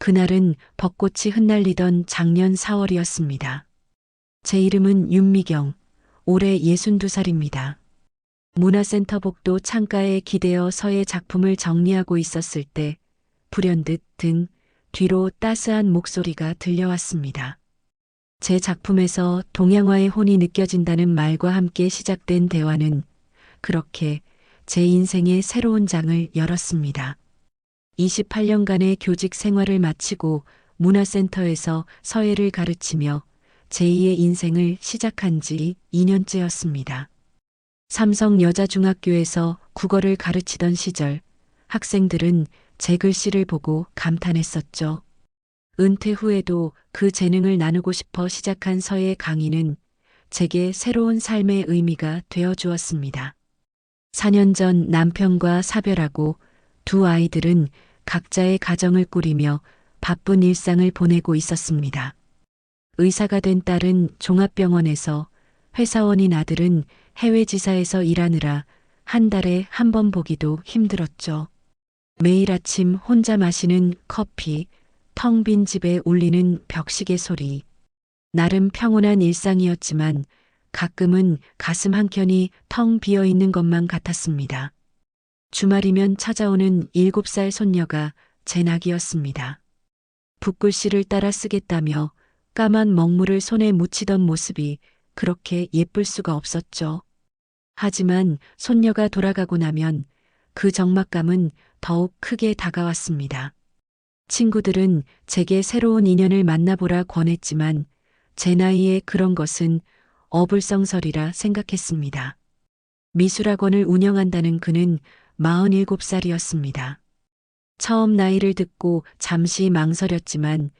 그날은 벚꽃이 흩날리던 작년 4월이었습니다. 제 이름은 윤미경, 올해 62살입니다. 문화센터 복도 창가에 기대어 서예 작품을 정리하고 있었을 때 불현듯 등 뒤로 따스한 목소리가 들려왔습니다. 제 작품에서 동양화의 혼이 느껴진다는 말과 함께 시작된 대화는 그렇게 제 인생의 새로운 장을 열었습니다. 28년간의 교직 생활을 마치고 문화센터에서 서예를 가르치며 제2의 인생을 시작한 지 2년째였습니다. 삼성여자중학교에서 국어를 가르치던 시절 학생들은 제 글씨를 보고 감탄했었죠. 은퇴 후에도 그 재능을 나누고 싶어 시작한 서예 강의는 제게 새로운 삶의 의미가 되어 주었습니다. 4년 전 남편과 사별하고 두 아이들은 각자의 가정을 꾸리며 바쁜 일상을 보내고 있었습니다. 의사가 된 딸은 종합병원에서, 회사원인 아들은 해외 지사에서 일하느라 한 달에 한 번 보기도 힘들었죠. 매일 아침 혼자 마시는 커피, 텅 빈 집에 울리는 벽시계 소리. 나름 평온한 일상이었지만 가끔은 가슴 한켠이 텅 비어 있는 것만 같았습니다. 주말이면 찾아오는 7살 손녀가 제 낙이었습니다. 붓글씨를 따라 쓰겠다며 까만 먹물을 손에 묻히던 모습이 그렇게 예쁠 수가 없었죠. 하지만 손녀가 돌아가고 나면 그 적막감은 더욱 크게 다가왔습니다. 친구들은 제게 새로운 인연을 만나보라 권했지만 제 나이에 그런 것은 어불성설이라 생각했습니다. 미술학원을 운영한다는 그는 47살이었습니다. 처음 나이를 듣고 잠시 망설였지만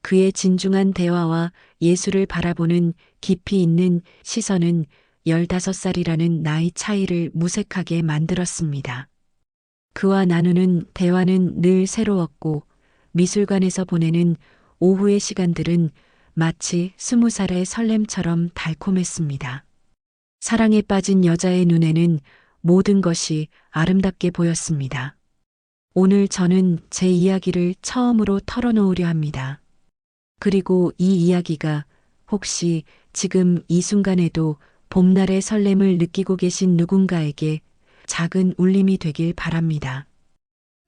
그의 진중한 대화와 예술을 바라보는 깊이 있는 시선은 15살이라는 나이 차이를 무색하게 만들었습니다. 그와 나누는 대화는 늘 새로웠고 미술관에서 보내는 오후의 시간들은 마치 20살의 설렘처럼 달콤했습니다. 사랑에 빠진 여자의 눈에는 모든 것이 아름답게 보였습니다. 오늘 저는 제 이야기를 처음으로 털어놓으려 합니다. 그리고 이 이야기가 혹시 지금 이 순간에도 봄날의 설렘을 느끼고 계신 누군가에게 작은 울림이 되길 바랍니다.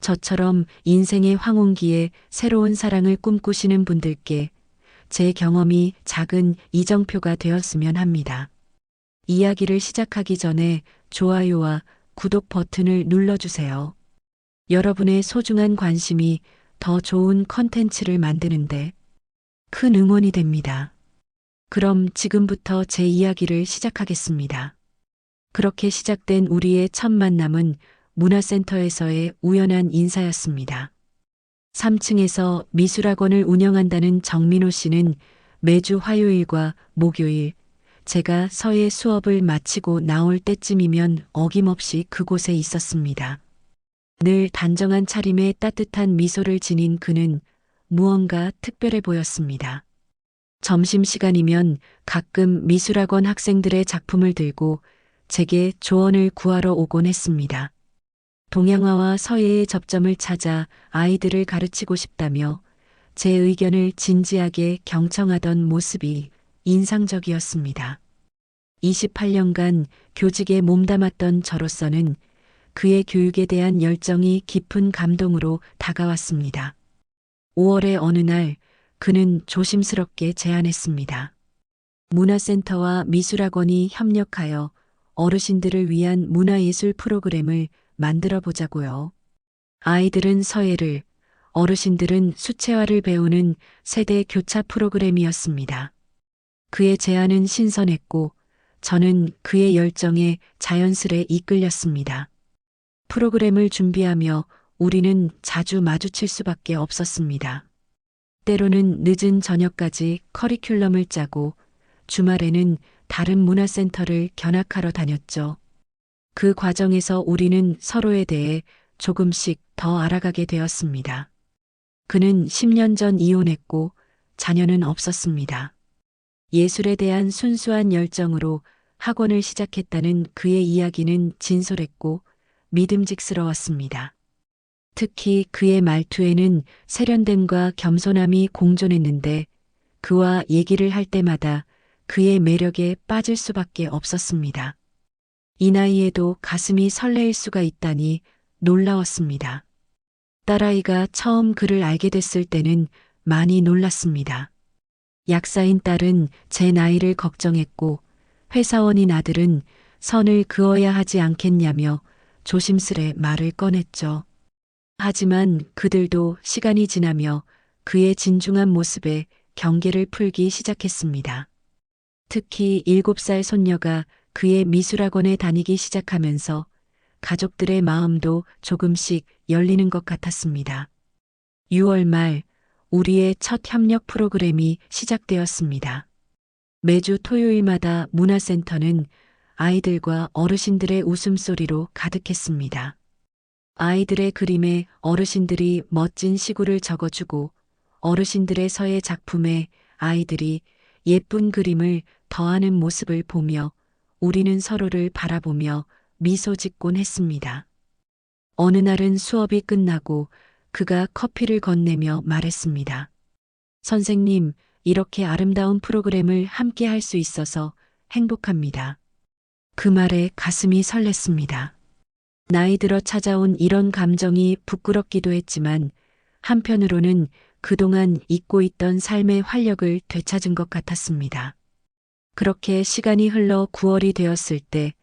저처럼 인생의 황혼기에 새로운 사랑을 꿈꾸시는 분들께 제 경험이 작은 이정표가 되었으면 합니다. 이야기를 시작하기 전에 좋아요와 구독 버튼을 눌러주세요. 여러분의 소중한 관심이 더 좋은 컨텐츠를 만드는데 큰 응원이 됩니다. 그럼 지금부터 제 이야기를 시작하겠습니다. 그렇게 시작된 우리의 첫 만남은 문화센터에서의 우연한 인사였습니다. 3층에서 미술학원을 운영한다는 정민호 씨는 매주 화요일과 목요일 제가 서예 수업을 마치고 나올 때쯤이면 어김없이 그곳에 있었습니다. 늘 단정한 차림에 따뜻한 미소를 지닌 그는 무언가 특별해 보였습니다. 점심시간이면 가끔 미술학원 학생들의 작품을 들고 제게 조언을 구하러 오곤 했습니다. 동양화와 서예의 접점을 찾아 아이들을 가르치고 싶다며 제 의견을 진지하게 경청하던 모습이 인상적이었습니다. 28년간 교직에 몸담았던 저로서는 그의 교육에 대한 열정이 깊은 감동으로 다가왔습니다. 5월의 어느 날 그는 조심스럽게 제안했습니다. 문화센터와 미술학원이 협력하여 어르신들을 위한 문화예술 프로그램을 만들어 보자고요. 아이들은 서예를, 어르신들은 수채화를 배우는 세대 교차 프로그램이었습니다. 그의 제안은 신선했고 저는 그의 열정에 자연스레 이끌렸습니다. 프로그램을 준비하며 우리는 자주 마주칠 수밖에 없었습니다. 때로는 늦은 저녁까지 커리큘럼을 짜고 주말에는 다른 문화센터를 견학하러 다녔죠. 그 과정에서 우리는 서로에 대해 조금씩 더 알아가게 되었습니다. 그는 10년 전 이혼했고 자녀는 없었습니다. 예술에 대한 순수한 열정으로 학원을 시작했다는 그의 이야기는 진솔했고 믿음직스러웠습니다. 특히 그의 말투에는 세련됨과 겸손함이 공존했는데 그와 얘기를 할 때마다 그의 매력에 빠질 수밖에 없었습니다. 이 나이에도 가슴이 설레일 수가 있다니 놀라웠습니다. 딸아이가 처음 그를 알게 됐을 때는 많이 놀랐습니다. 약사인 딸은 제 나이를 걱정했고 회사원인 아들은 선을 그어야 하지 않겠냐며 조심스레 말을 꺼냈죠. 하지만 그들도 시간이 지나며 그의 진중한 모습에 경계를 풀기 시작했습니다. 특히 7살 손녀가 그의 미술학원에 다니기 시작하면서 가족들의 마음도 조금씩 열리는 것 같았습니다. 6월 말 우리의 첫 협력 프로그램이 시작되었습니다. 매주 토요일마다 문화센터는 아이들과 어르신들의 웃음소리로 가득했습니다. 아이들의 그림에 어르신들이 멋진 시구를 적어주고 어르신들의 서예 작품에 아이들이 예쁜 그림을 더하는 모습을 보며 우리는 서로를 바라보며 미소 짓곤 했습니다. 어느 날은 수업이 끝나고 그가 커피를 건네며 말했습니다. 선생님, 이렇게 아름다운 프로그램을 함께 할 수 있어서 행복합니다. 그 말에 가슴이 설렜습니다. 나이 들어 찾아온 이런 감정이 부끄럽기도 했지만 한편으로는 그동안 잊고 있던 삶의 활력을 되찾은 것 같았습니다. 그렇게 시간이 흘러 9월이 되었을 때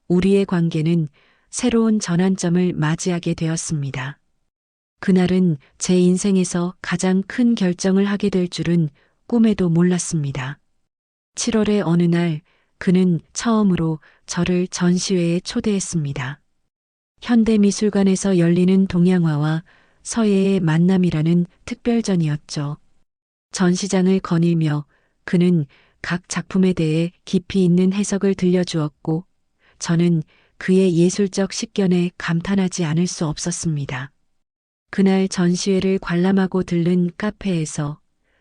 우리의 관계는 새로운 전환점을 맞이하게 되었습니다. 그날은 제 인생에서 가장 큰 결정을 하게 될 줄은 꿈에도 몰랐습니다. 7월의 어느 날 그는 처음으로 저를 전시회에 초대했습니다. 현대미술관에서 열리는 동양화와 서예의 만남이라는 특별전이었죠. 전시장을 거닐며 그는 각 작품에 대해 깊이 있는 해석을 들려주었고 저는 그의 예술적 식견에 감탄하지 않을 수 없었습니다. 그날 전시회를 관람하고 들른 카페에서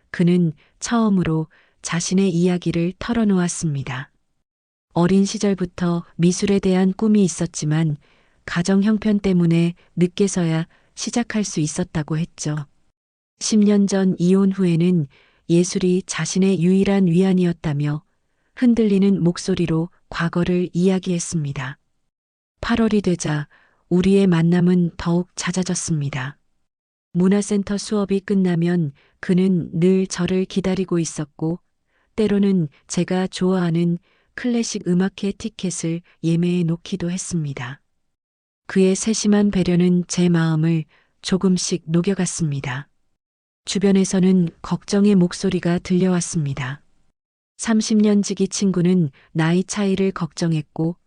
그는 처음으로 자신의 이야기를 털어놓았습니다. 어린 시절부터 미술에 대한 꿈이 있었지만 가정 형편 때문에 늦게서야 시작할 수 있었다고 했죠. 10년 전 이혼 후에는 예술이 자신의 유일한 위안이었다며 흔들리는 목소리로 과거를 이야기했습니다. 8월이 되자 우리의 만남은 더욱 잦아졌습니다. 문화센터 수업이 끝나면 그는 늘 저를 기다리고 있었고 때로는 제가 좋아하는 클래식 음악회 티켓을 예매해 놓기도 했습니다. 그의 세심한 배려는 제 마음을 조금씩 녹여갔습니다. 주변에서는 걱정의 목소리가 들려왔습니다. 30년 지기 친구는 나이 차이를 걱정했고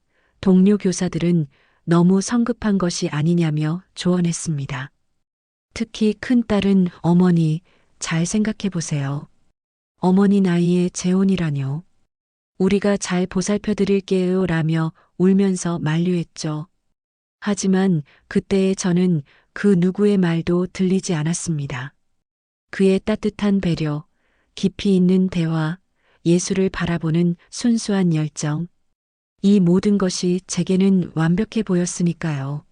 동료 교사들은 너무 성급한 것이 아니냐며 조언했습니다. 특히 큰딸은 어머니 잘 생각해 보세요. 어머니 나이에 재혼이라뇨. 우리가 잘 보살펴 드릴게요 라며 울면서 만류했죠. 하지만 그때의 저는 그 누구의 말도 들리지 않았습니다. 그의 따뜻한 배려, 깊이 있는 대화, 예술을 바라보는 순수한 열정. 이 모든 것이 제게는 완벽해 보였으니까요.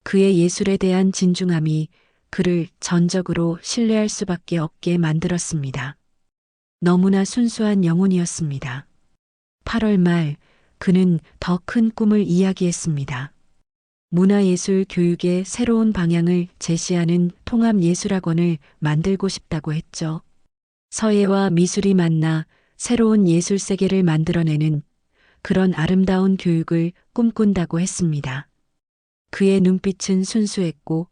그의 예술에 대한 진중함이 그를 전적으로 신뢰할 수밖에 없게 만들었습니다. 너무나 순수한 영혼이었습니다. 8월 말 그는 더 큰 꿈을 이야기했습니다. 문화예술 교육의 새로운 방향을 제시하는 통합예술학원을 만들고 싶다고 했죠. 서예와 미술이 만나 새로운 예술 세계를 만들어내는 그런 아름다운 교육을 꿈꾼다고 했습니다. 그의 눈빛은 순수했고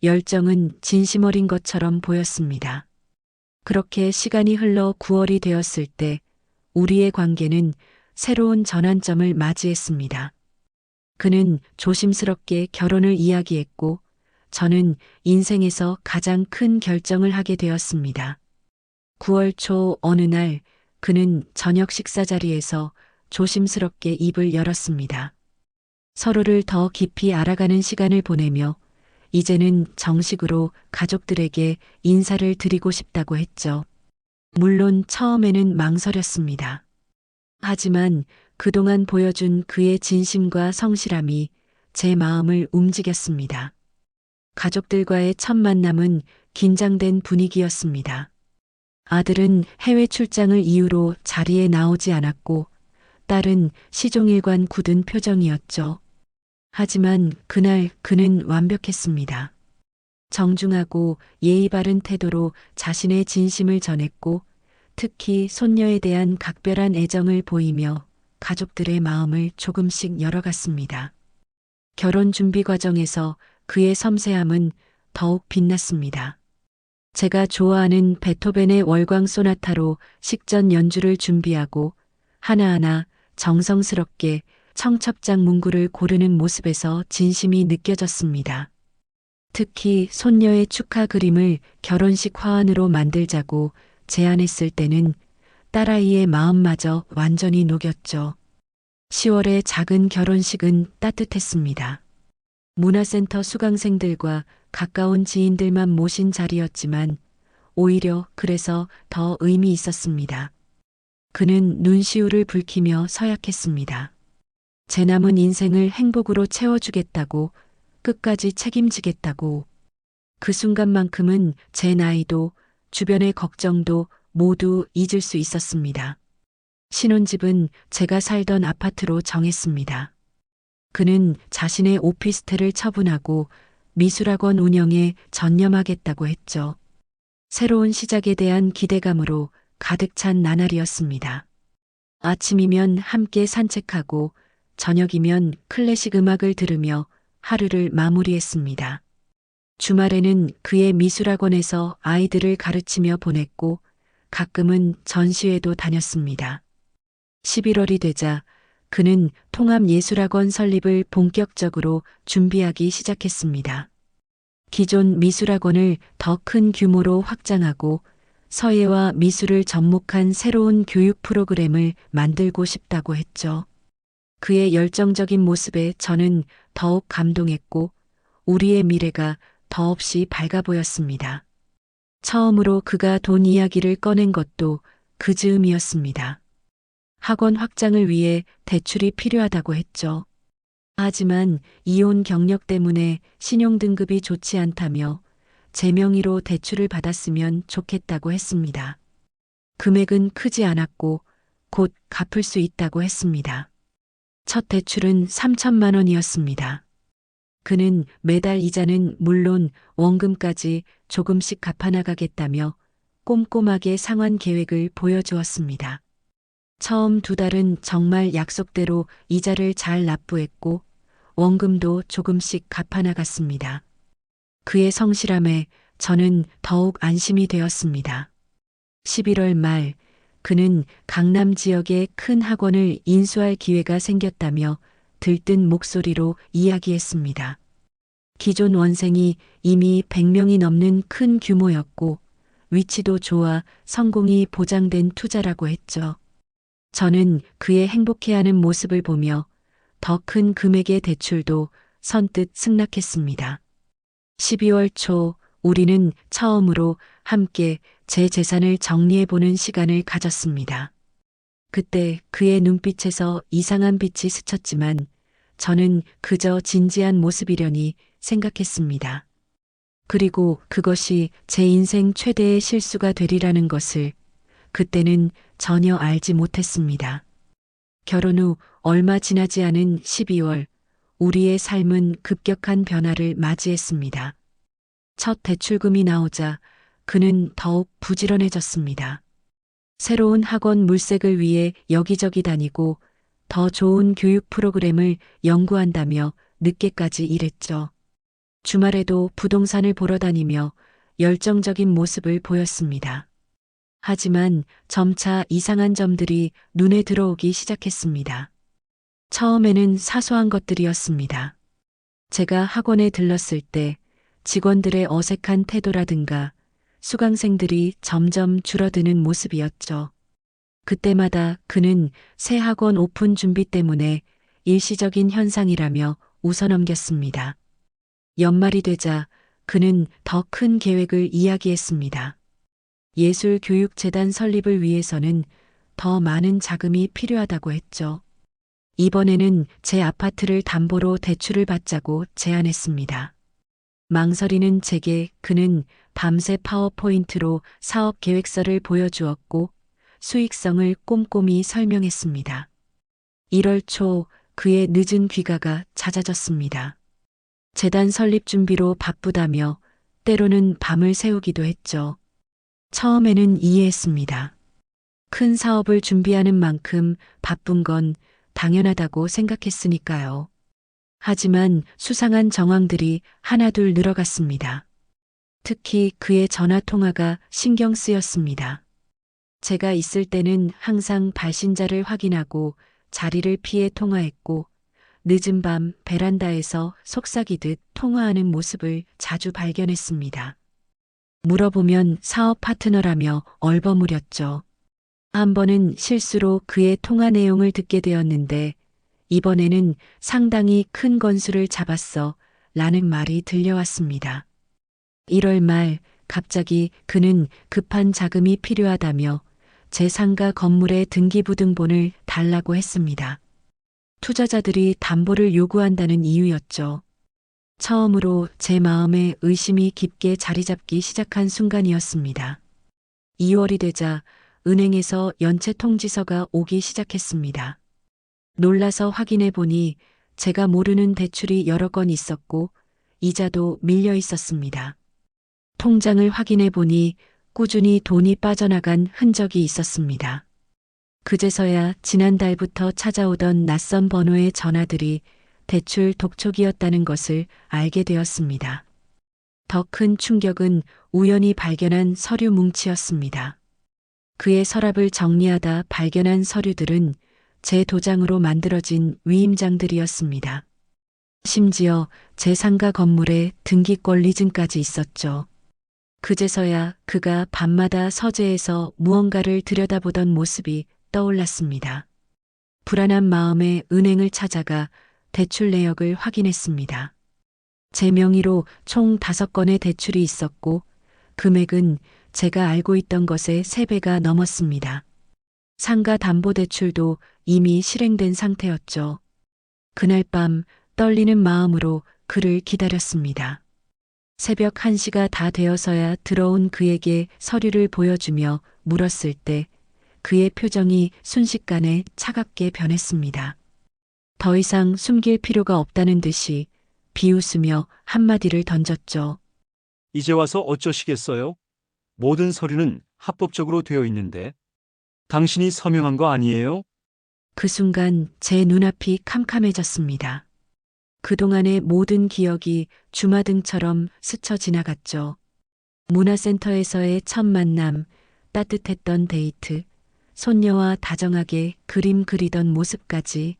열정은 진심 어린 것처럼 보였습니다. 그렇게 시간이 흘러 9월이 되었을 때 우리의 관계는 새로운 전환점을 맞이했습니다. 그는 조심스럽게 결혼을 이야기했고 저는 인생에서 가장 큰 결정을 하게 되었습니다. 9월 초 어느 날 그는 저녁 식사 자리에서 조심스럽게 입을 열었습니다. 서로를 더 깊이 알아가는 시간을 보내며 이제는 정식으로 가족들에게 인사를 드리고 싶다고 했죠. 물론 처음에는 망설였습니다. 하지만 그동안 보여준 그의 진심과 성실함이 제 마음을 움직였습니다. 가족들과의 첫 만남은 긴장된 분위기였습니다. 아들은 해외 출장을 이유로 자리에 나오지 않았고 딸은 시종일관 굳은 표정이었죠. 하지만 그날 그는 완벽했습니다. 정중하고 예의 바른 태도로 자신의 진심을 전했고 특히 손녀에 대한 각별한 애정을 보이며 가족들의 마음을 조금씩 열어갔습니다. 결혼 준비 과정에서 그의 섬세함은 더욱 빛났습니다. 제가 좋아하는 베토벤의 월광 소나타로 식전 연주를 준비하고 하나하나 정성스럽게 청첩장 문구를 고르는 모습에서 진심이 느껴졌습니다. 특히 손녀의 축하 그림을 결혼식 화환으로 만들자고 제안했을 때는 딸아이의 마음마저 완전히 녹였죠. 10월의 작은 결혼식은 따뜻했습니다. 문화센터 수강생들과 가까운 지인들만 모신 자리였지만 오히려 그래서 더 의미 있었습니다. 그는 눈시울을 붉히며 서약했습니다. 제 남은 인생을 행복으로 채워주겠다고, 끝까지 책임지겠다고. 그 순간만큼은 제 나이도 주변의 걱정도 모두 잊을 수 있었습니다. 신혼집은 제가 살던 아파트로 정했습니다. 그는 자신의 오피스텔을 처분하고 미술학원 운영에 전념하겠다고 했죠. 새로운 시작에 대한 기대감으로 가득 찬 나날이었습니다. 아침이면 함께 산책하고 저녁이면 클래식 음악을 들으며 하루를 마무리했습니다. 주말에는 그의 미술학원에서 아이들을 가르치며 보냈고 가끔은 전시회도 다녔습니다. 11월이 되자 그는 통합예술학원 설립을 본격적으로 준비하기 시작했습니다. 기존 미술학원을 더 큰 규모로 확장하고 서예와 미술을 접목한 새로운 교육 프로그램을 만들고 싶다고 했죠. 그의 열정적인 모습에 저는 더욱 감동했고 우리의 미래가 더없이 밝아 보였습니다. 처음으로 그가 돈 이야기를 꺼낸 것도 그 즈음이었습니다. 학원 확장을 위해 대출이 필요하다고 했죠. 하지만 이혼 경력 때문에 신용등급이 좋지 않다며 제 명의로 대출을 받았으면 좋겠다고 했습니다. 금액은 크지 않았고 곧 갚을 수 있다고 했습니다. 첫 대출은 3천만 원이었습니다. 그는 매달 이자는 물론 원금까지 조금씩 갚아나가겠다며 꼼꼼하게 상환 계획을 보여주었습니다. 처음 2달은 정말 약속대로 이자를 잘 납부했고 원금도 조금씩 갚아나갔습니다. 그의 성실함에 저는 더욱 안심이 되었습니다. 11월 말 그는 강남 지역의 큰 학원을 인수할 기회가 생겼다며 들뜬 목소리로 이야기했습니다. 기존 원생이 이미 100명이 넘는 큰 규모였고 위치도 좋아 성공이 보장된 투자라고 했죠. 저는 그의 행복해하는 모습을 보며 더 큰 금액의 대출도 선뜻 승낙했습니다. 12월 초 우리는 처음으로 함께 제 재산을 정리해보는 시간을 가졌습니다. 그때 그의 눈빛에서 이상한 빛이 스쳤지만 저는 그저 진지한 모습이려니 생각했습니다. 그리고 그것이 제 인생 최대의 실수가 되리라는 것을 그때는 전혀 알지 못했습니다. 결혼 후 얼마 지나지 않은 12월, 우리의 삶은 급격한 변화를 맞이했습니다. 첫 대출금이 나오자 그는 더욱 부지런해졌습니다. 새로운 학원 물색을 위해 여기저기 다니고 더 좋은 교육 프로그램을 연구한다며 늦게까지 일했죠. 주말에도 부동산을 보러 다니며 열정적인 모습을 보였습니다. 하지만 점차 이상한 점들이 눈에 들어오기 시작했습니다. 처음에는 사소한 것들이었습니다. 제가 학원에 들렀을 때 직원들의 어색한 태도라든가 수강생들이 점점 줄어드는 모습이었죠. 그때마다 그는 새 학원 오픈 준비 때문에 일시적인 현상이라며 웃어넘겼습니다. 연말이 되자 그는 더 큰 계획을 이야기했습니다. 예술교육재단 설립을 위해서는 더 많은 자금이 필요하다고 했죠. 이번에는 제 아파트를 담보로 대출을 받자고 제안했습니다. 망설이는 제게 그는 밤새 파워포인트로 사업 계획서를 보여주었고 수익성을 꼼꼼히 설명했습니다. 1월 초 그의 늦은 귀가가 잦아졌습니다. 재단 설립 준비로 바쁘다며 때로는 밤을 새우기도 했죠. 처음에는 이해했습니다. 큰 사업을 준비하는 만큼 바쁜 건 당연하다고 생각했으니까요. 하지만 수상한 정황들이 하나둘 늘어갔습니다. 특히 그의 전화 통화가 신경 쓰였습니다. 제가 있을 때는 항상 발신자를 확인하고 자리를 피해 통화했고 늦은 밤 베란다에서 속삭이듯 통화하는 모습을 자주 발견했습니다. 물어보면 사업 파트너라며 얼버무렸죠. 한 번은 실수로 그의 통화 내용을 듣게 되었는데 이번에는 상당히 큰 건수를 잡았어 라는 말이 들려왔습니다. 1월 말 갑자기 그는 급한 자금이 필요하다며 제 상가 건물의 등기부등본을 달라고 했습니다. 투자자들이 담보를 요구한다는 이유였죠. 처음으로 제 마음에 의심이 깊게 자리 잡기 시작한 순간이었습니다. 2월이 되자 은행에서 연체 통지서가 오기 시작했습니다. 놀라서 확인해 보니 제가 모르는 대출이 여러 건 있었고 이자도 밀려 있었습니다. 통장을 확인해 보니 꾸준히 돈이 빠져나간 흔적이 있었습니다. 그제서야 지난달부터 찾아오던 낯선 번호의 전화들이 대출 독촉이었다는 것을 알게 되었습니다. 더 큰 충격은 우연히 발견한 서류 뭉치였습니다. 그의 서랍을 정리하다 발견한 서류들은 제 도장으로 만들어진 위임장들이었습니다. 심지어 제 상가 건물에 등기권 리증까지 있었죠. 그제서야 그가 밤마다 서재에서 무언가를 들여다보던 모습이 떠올랐습니다. 불안한 마음에 은행을 찾아가 대출 내역을 확인했습니다. 제 명의로 총 5건의 대출이 있었고 금액은 제가 알고 있던 것의 3배가 넘었습니다. 상가 담보대출도 이미 실행된 상태였죠. 그날 밤 떨리는 마음으로 그를 기다렸습니다. 새벽 1시가 다 되어서야 들어온 그에게 서류를 보여주며 물었을 때 그의 표정이 순식간에 차갑게 변했습니다. 더 이상 숨길 필요가 없다는 듯이 비웃으며 한마디를 던졌죠. 이제 와서 어쩌시겠어요? 모든 서류는 합법적으로 되어 있는데 당신이 서명한 거 아니에요? 그 순간 제 눈앞이 캄캄해졌습니다. 그동안의 모든 기억이 주마등처럼 스쳐 지나갔죠. 문화센터에서의 첫 만남, 따뜻했던 데이트, 손녀와 다정하게 그림 그리던 모습까지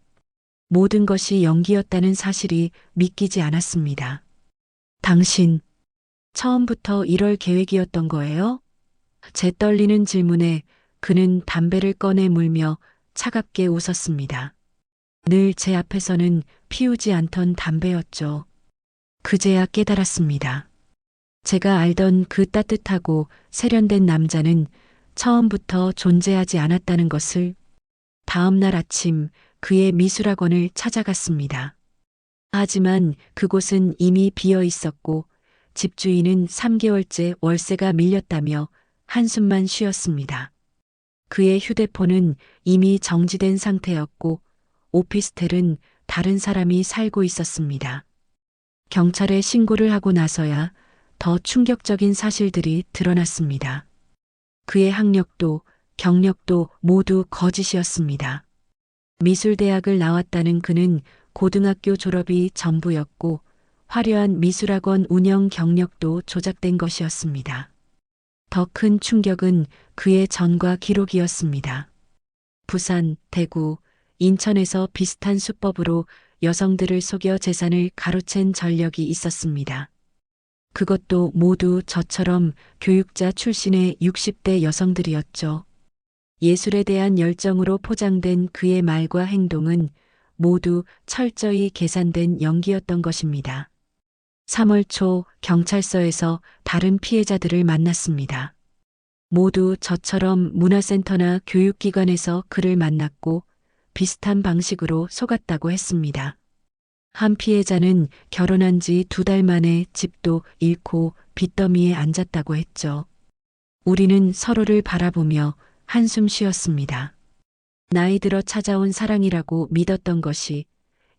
모든 것이 연기였다는 사실이 믿기지 않았습니다. 당신, 처음부터 이럴 계획이었던 거예요? 제 떨리는 질문에 그는 담배를 꺼내 물며 차갑게 웃었습니다. 늘 제 앞에서는 피우지 않던 담배였죠. 그제야 깨달았습니다. 제가 알던 그 따뜻하고 세련된 남자는 처음부터 존재하지 않았다는 것을. 다음 날 아침 그의 미술학원을 찾아갔습니다. 하지만 그곳은 이미 비어 있었고 집주인은 3개월째 월세가 밀렸다며 한숨만 쉬었습니다. 그의 휴대폰은 이미 정지된 상태였고 오피스텔은 다른 사람이 살고 있었습니다. 경찰에 신고를 하고 나서야 더 충격적인 사실들이 드러났습니다. 그의 학력도 경력도 모두 거짓이었습니다. 미술대학을 나왔다는 그는 고등학교 졸업이 전부였고 화려한 미술학원 운영 경력도 조작된 것이었습니다. 더 큰 충격은 그의 전과 기록이었습니다. 부산, 대구, 인천에서 비슷한 수법으로 여성들을 속여 재산을 가로챈 전력이 있었습니다. 그것도 모두 저처럼 교육자 출신의 60대 여성들이었죠. 예술에 대한 열정으로 포장된 그의 말과 행동은 모두 철저히 계산된 연기였던 것입니다. 3월 초 경찰서에서 다른 피해자들을 만났습니다. 모두 저처럼 문화센터나 교육기관에서 그를 만났고 비슷한 방식으로 속았다고 했습니다. 한 피해자는 결혼한 지 2달 만에 집도 잃고 빚더미에 앉았다고 했죠. 우리는 서로를 바라보며 한숨 쉬었습니다. 나이 들어 찾아온 사랑이라고 믿었던 것이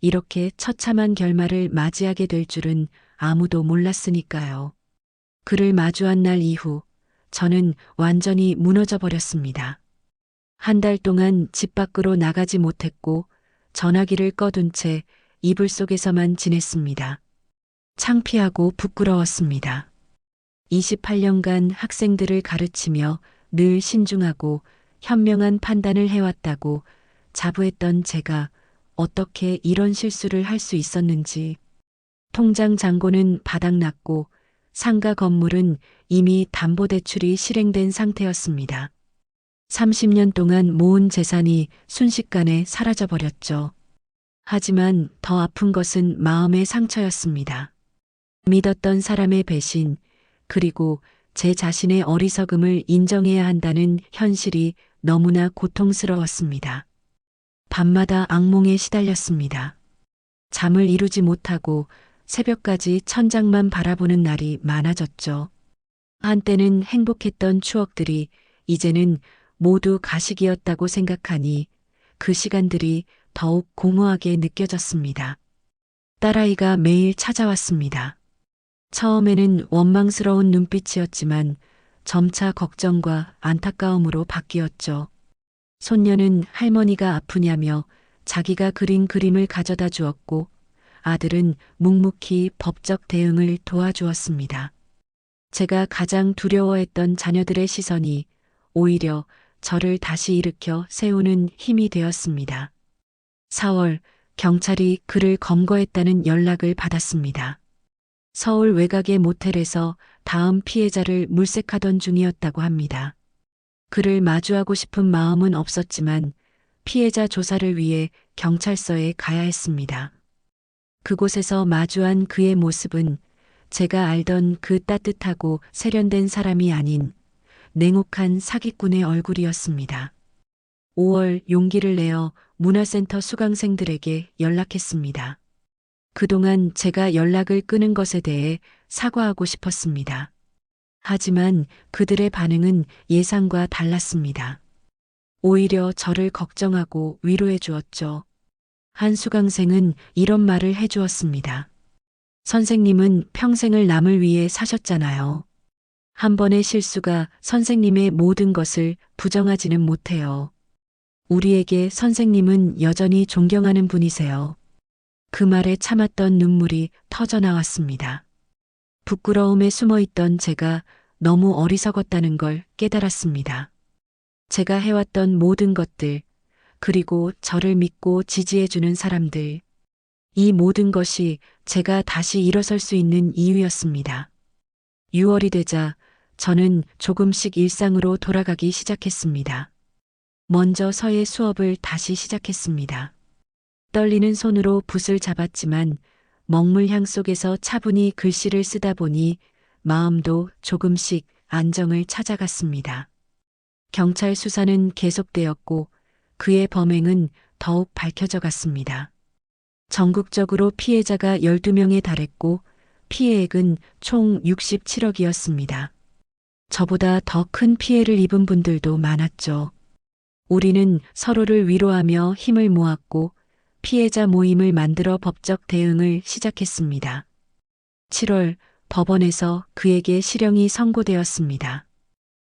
이렇게 처참한 결말을 맞이하게 될 줄은 아무도 몰랐으니까요. 그를 마주한 날 이후 저는 완전히 무너져 버렸습니다. 한 달 동안 집 밖으로 나가지 못했고 전화기를 꺼둔 채 이불 속에서만 지냈습니다. 창피하고 부끄러웠습니다. 28년간 학생들을 가르치며 늘 신중하고 현명한 판단을 해왔다고 자부했던 제가 어떻게 이런 실수를 할 수 있었는지. 통장 잔고는 바닥났고 상가 건물은 이미 담보대출이 실행된 상태였습니다. 30년 동안 모은 재산이 순식간에 사라져버렸죠. 하지만 더 아픈 것은 마음의 상처였습니다. 믿었던 사람의 배신, 그리고 제 자신의 어리석음을 인정해야 한다는 현실이 너무나 고통스러웠습니다. 밤마다 악몽에 시달렸습니다. 잠을 이루지 못하고 새벽까지 천장만 바라보는 날이 많아졌죠. 한때는 행복했던 추억들이 이제는 모두 가식이었다고 생각하니 그 시간들이 더욱 공허하게 느껴졌습니다. 딸아이가 매일 찾아왔습니다. 처음에는 원망스러운 눈빛이었지만 점차 걱정과 안타까움으로 바뀌었죠. 손녀는 할머니가 아프냐며 자기가 그린 그림을 가져다 주었고 아들은 묵묵히 법적 대응을 도와주었습니다. 제가 가장 두려워했던 자녀들의 시선이 오히려 저를 다시 일으켜 세우는 힘이 되었습니다. 4월 경찰이 그를 검거했다는 연락을 받았습니다. 서울 외곽의 모텔에서 다음 피해자를 물색하던 중이었다고 합니다. 그를 마주하고 싶은 마음은 없었지만 피해자 조사를 위해 경찰서에 가야 했습니다. 그곳에서 마주한 그의 모습은 제가 알던 그 따뜻하고 세련된 사람이 아닌 냉혹한 사기꾼의 얼굴이었습니다. 5월 용기를 내어 문화센터 수강생들에게 연락했습니다. 그동안 제가 연락을 끊은 것에 대해 사과하고 싶었습니다. 하지만 그들의 반응은 예상과 달랐습니다. 오히려 저를 걱정하고 위로해 주었죠. 한 수강생은 이런 말을 해 주었습니다. 선생님은 평생을 남을 위해 사셨잖아요. 한 번의 실수가 선생님의 모든 것을 부정하지는 못해요. 우리에게 선생님은 여전히 존경하는 분이세요. 그 말에 참았던 눈물이 터져 나왔습니다. 부끄러움에 숨어 있던 제가 너무 어리석었다는 걸 깨달았습니다. 제가 해왔던 모든 것들, 그리고 저를 믿고 지지해주는 사람들, 이 모든 것이 제가 다시 일어설 수 있는 이유였습니다. 6월이 되자 저는 조금씩 일상으로 돌아가기 시작했습니다. 먼저 서예 수업을 다시 시작했습니다. 떨리는 손으로 붓을 잡았지만 먹물향 속에서 차분히 글씨를 쓰다 보니 마음도 조금씩 안정을 찾아갔습니다. 경찰 수사는 계속되었고 그의 범행은 더욱 밝혀져 갔습니다. 전국적으로 피해자가 12명에 달했고 피해액은 총 67억이었습니다. 저보다 더 큰 피해를 입은 분들도 많았죠. 우리는 서로를 위로하며 힘을 모았고 피해자 모임을 만들어 법적 대응을 시작했습니다. 7월 법원에서 그에게 실형이 선고되었습니다.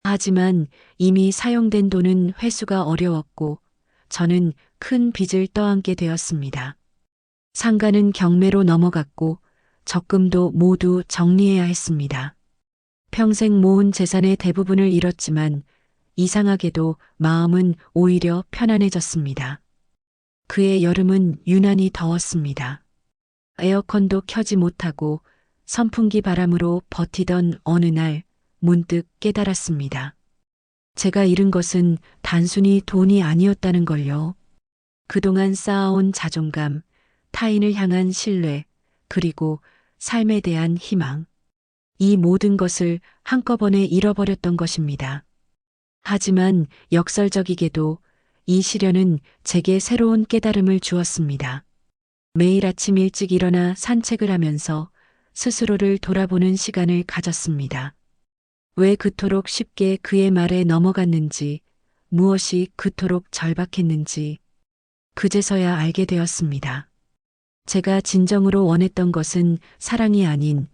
하지만 이미 사용된 돈은 회수가 어려웠고 저는 큰 빚을 떠안게 되었습니다. 상가는 경매로 넘어갔고 적금도 모두 정리해야 했습니다. 평생 모은 재산의 대부분을 잃었지만 이상하게도 마음은 오히려 편안해졌습니다. 그의 여름은 유난히 더웠습니다. 에어컨도 켜지 못하고 선풍기 바람으로 버티던 어느 날 문득 깨달았습니다. 제가 잃은 것은 단순히 돈이 아니었다는 걸요. 그동안 쌓아온 자존감, 타인을 향한 신뢰, 그리고 삶에 대한 희망. 이 모든 것을 한꺼번에 잃어버렸던 것입니다. 하지만 역설적이게도 이 시련은 제게 새로운 깨달음을 주었습니다. 매일 아침 일찍 일어나 산책을 하면서 스스로를 돌아보는 시간을 가졌습니다. 왜 그토록 쉽게 그의 말에 넘어갔는지, 무엇이 그토록 절박했는지, 그제서야 알게 되었습니다. 제가 진정으로 원했던 것은 사랑이 아닌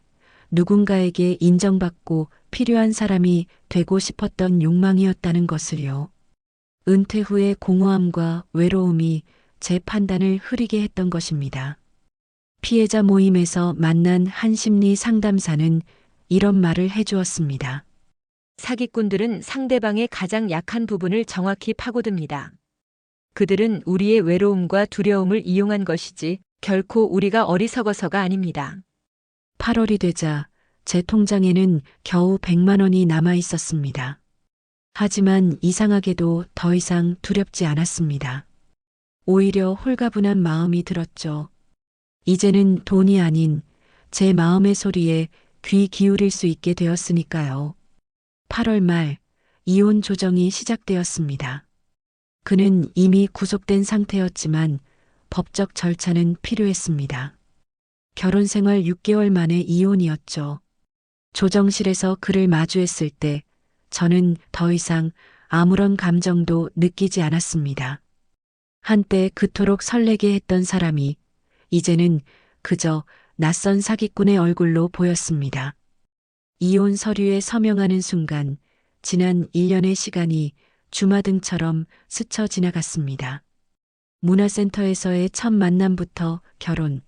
누군가에게 인정받고 필요한 사람이 되고 싶었던 욕망이었다는 것을요. 은퇴 후의 공허함과 외로움이 제 판단을 흐리게 했던 것입니다. 피해자 모임에서 만난 한 심리 상담사는 이런 말을 해주었습니다. 사기꾼들은 상대방의 가장 약한 부분을 정확히 파고듭니다. 그들은 우리의 외로움과 두려움을 이용한 것이지 결코 우리가 어리석어서가 아닙니다. 8월이 되자 제 통장에는 겨우 100만 원이 남아 있었습니다. 하지만 이상하게도 더 이상 두렵지 않았습니다. 오히려 홀가분한 마음이 들었죠. 이제는 돈이 아닌 제 마음의 소리에 귀 기울일 수 있게 되었으니까요. 8월 말 이혼 조정이 시작되었습니다. 그는 이미 구속된 상태였지만 법적 절차는 필요했습니다. 결혼 생활 6개월 만에 이혼이었죠. 조정실에서 그를 마주했을 때 저는 더 이상 아무런 감정도 느끼지 않았습니다. 한때 그토록 설레게 했던 사람이 이제는 그저 낯선 사기꾼의 얼굴로 보였습니다. 이혼 서류에 서명하는 순간 지난 1년의 시간이 주마등처럼 스쳐 지나갔습니다. 문화센터에서의 첫 만남부터 결혼,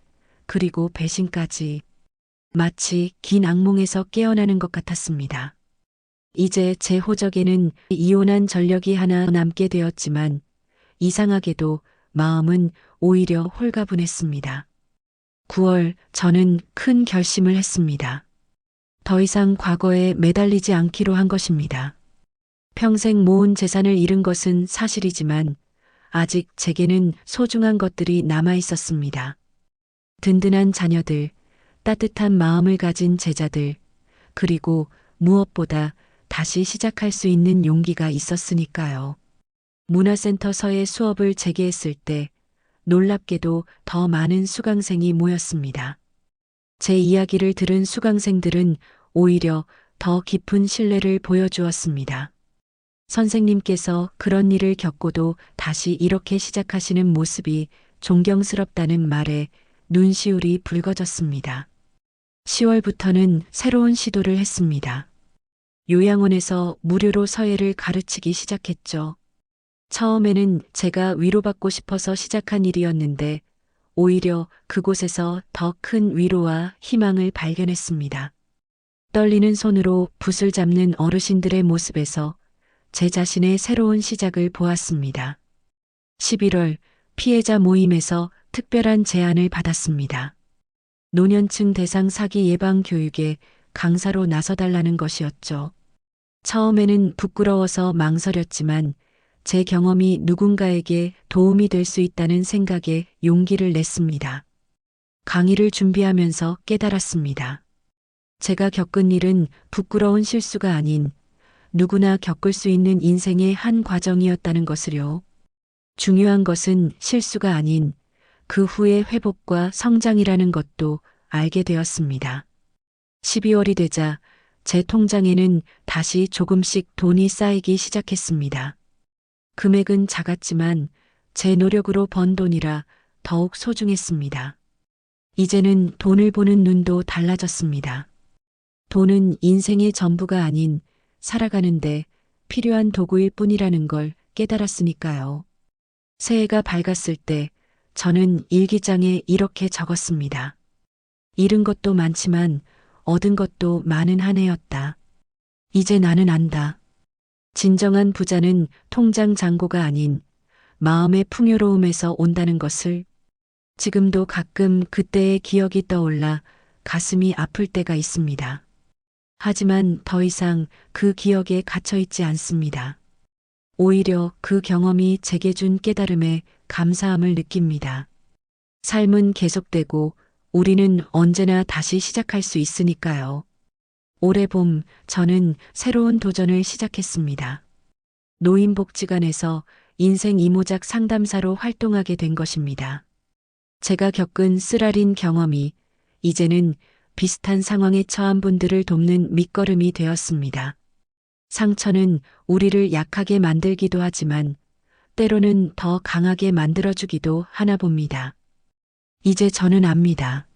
그리고 배신까지 마치 긴 악몽에서 깨어나는 것 같았습니다. 이제 제 호적에는 이혼한 전력이 하나 남게 되었지만 이상하게도 마음은 오히려 홀가분했습니다. 9월 저는 큰 결심을 했습니다. 더 이상 과거에 매달리지 않기로 한 것입니다. 평생 모은 재산을 잃은 것은 사실이지만 아직 제게는 소중한 것들이 남아 있었습니다. 든든한 자녀들, 따뜻한 마음을 가진 제자들, 그리고 무엇보다 다시 시작할 수 있는 용기가 있었으니까요. 문화센터서의 수업을 재개했을 때 놀랍게도 더 많은 수강생이 모였습니다. 제 이야기를 들은 수강생들은 오히려 더 깊은 신뢰를 보여주었습니다. 선생님께서 그런 일을 겪고도 다시 이렇게 시작하시는 모습이 존경스럽다는 말에 눈시울이 붉어졌습니다. 10월부터는 새로운 시도를 했습니다. 요양원에서 무료로 서예를 가르치기 시작했죠. 처음에는 제가 위로받고 싶어서 시작한 일이었는데 오히려 그곳에서 더 큰 위로와 희망을 발견했습니다. 떨리는 손으로 붓을 잡는 어르신들의 모습에서 제 자신의 새로운 시작을 보았습니다. 11월 피해자 모임에서 특별한 제안을 받았습니다. 노년층 대상 사기 예방 교육에 강사로 나서달라는 것이었죠. 처음에는 부끄러워서 망설였지만 제 경험이 누군가에게 도움이 될 수 있다는 생각에 용기를 냈습니다. 강의를 준비하면서 깨달았습니다. 제가 겪은 일은 부끄러운 실수가 아닌 누구나 겪을 수 있는 인생의 한 과정이었다는 것을요. 중요한 것은 실수가 아닌 그 후의 회복과 성장이라는 것도 알게 되었습니다. 12월이 되자 제 통장에는 다시 조금씩 돈이 쌓이기 시작했습니다. 금액은 작았지만 제 노력으로 번 돈이라 더욱 소중했습니다. 이제는 돈을 보는 눈도 달라졌습니다. 돈은 인생의 전부가 아닌 살아가는데 필요한 도구일 뿐이라는 걸 깨달았으니까요. 새해가 밝았을 때 저는 일기장에 이렇게 적었습니다. 잃은 것도 많지만 얻은 것도 많은 한 해였다. 이제 나는 안다. 진정한 부자는 통장 잔고가 아닌 마음의 풍요로움에서 온다는 것을. 지금도 가끔 그때의 기억이 떠올라 가슴이 아플 때가 있습니다. 하지만 더 이상 그 기억에 갇혀 있지 않습니다. 오히려 그 경험이 제게 준 깨달음에 감사함을 느낍니다. 삶은 계속되고 우리는 언제나 다시 시작할 수 있으니까요. 올해 봄 저는 새로운 도전을 시작했습니다. 노인복지관에서 인생 이모작 상담사로 활동하게 된 것입니다. 제가 겪은 쓰라린 경험이 이제는 비슷한 상황에 처한 분들을 돕는 밑거름이 되었습니다. 상처는 우리를 약하게 만들기도 하지만 때로는 더 강하게 만들어주기도 하나 봅니다. 이제 저는 압니다.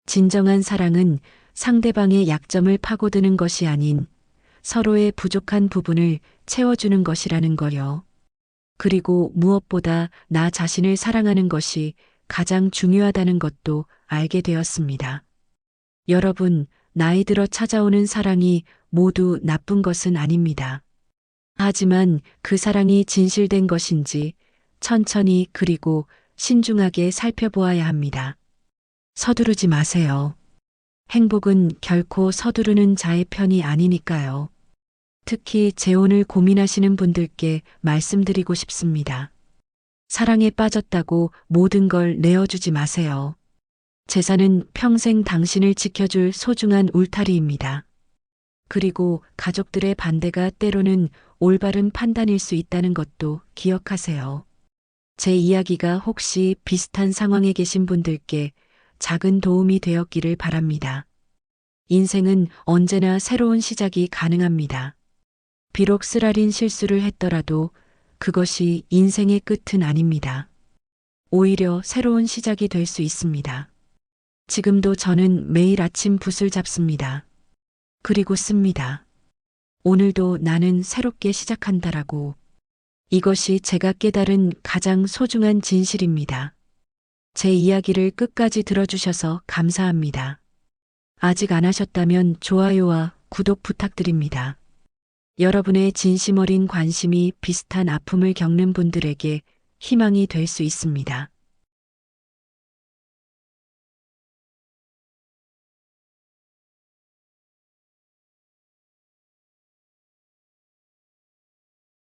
진정한 사랑은 상대방의 약점을 파고드는 것이 아닌 서로의 부족한 부분을 채워주는 것이라는 거요. 그리고 무엇보다 나 자신을 사랑하는 것이 가장 중요하다는 것도 알게 되었습니다. 여러분, 나이 들어 찾아오는 사랑이 모두 나쁜 것은 아닙니다. 하지만 그 사랑이 진실된 것인지 천천히 그리고 신중하게 살펴보아야 합니다. 서두르지 마세요. 행복은 결코 서두르는 자의 편이 아니니까요. 특히 재혼을 고민하시는 분들께 말씀드리고 싶습니다. 사랑에 빠졌다고 모든 걸 내어주지 마세요. 재산은 평생 당신을 지켜줄 소중한 울타리입니다. 그리고 가족들의 반대가 때로는 올바른 판단일 수 있다는 것도 기억하세요. 제 이야기가 혹시 비슷한 상황에 계신 분들께 작은 도움이 되었기를 바랍니다. 인생은 언제나 새로운 시작이 가능합니다. 비록 쓰라린 실수를 했더라도 그것이 인생의 끝은 아닙니다. 오히려 새로운 시작이 될 수 있습니다. 지금도 저는 매일 아침 붓을 잡습니다. 그리고 씁니다. 오늘도 나는 새롭게 시작한다라고. 이것이 제가 깨달은 가장 소중한 진실입니다. 제 이야기를 끝까지 들어주셔서 감사합니다. 아직 안 하셨다면 좋아요와 구독 부탁드립니다. 여러분의 진심 어린 관심이 비슷한 아픔을 겪는 분들에게 희망이 될 수 있습니다.